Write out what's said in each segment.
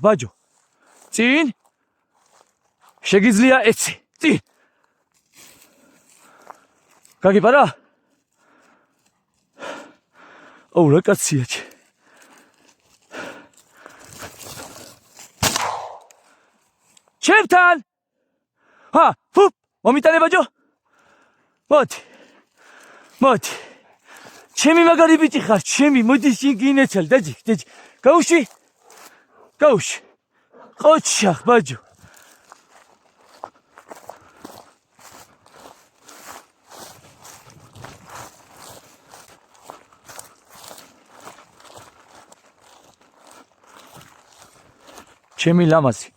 ბაჯო. წინ. შეგიძლია ეცი. წინ. გაგიპარა? აუ რა კაცია. ჩემთან. ჰა, ფუ, მომიტანე ბაჯო. მოდი. ჩემი მაგარი ბიჭი ხარ, ჩემი, მოდი შენ გინეცალ, დაჯი. გაუში. ყოჩახ ბაჯო. ჩემი ლამაზი.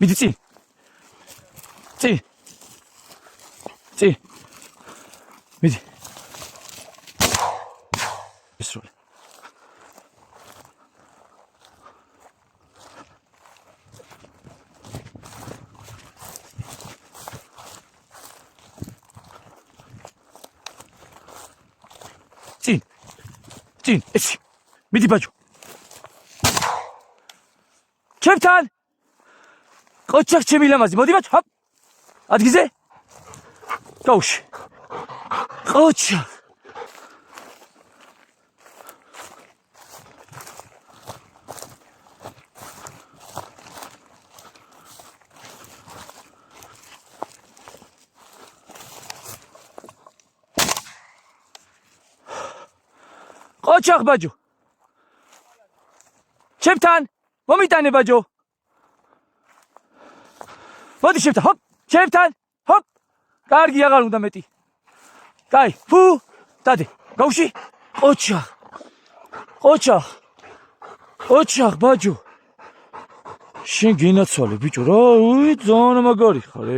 მიდი წინ. მიდი. ისროლე. წინ, ეცი. მიდი ბაჯო. ჩემთან. ყოჩახ ჩემი ლამაზი, მოდი ბაჯო, ჰოპ. ადგიზე. გაუში. ყოჩახ. ყოჩახ ბაჯო. ჩემთან. მომიტანე ბაჯო. მოდი ჩემთან, ჰოპ. ჩემთან, ჰოპ. კარგი, აღარ უნდა მეტი. კაი, ფუ, დადე. გაუში. ყოჩახ ბაჯო. შენ გინაცვალე ბიჭო რა, უი, ძალიან მაგარი ხარ.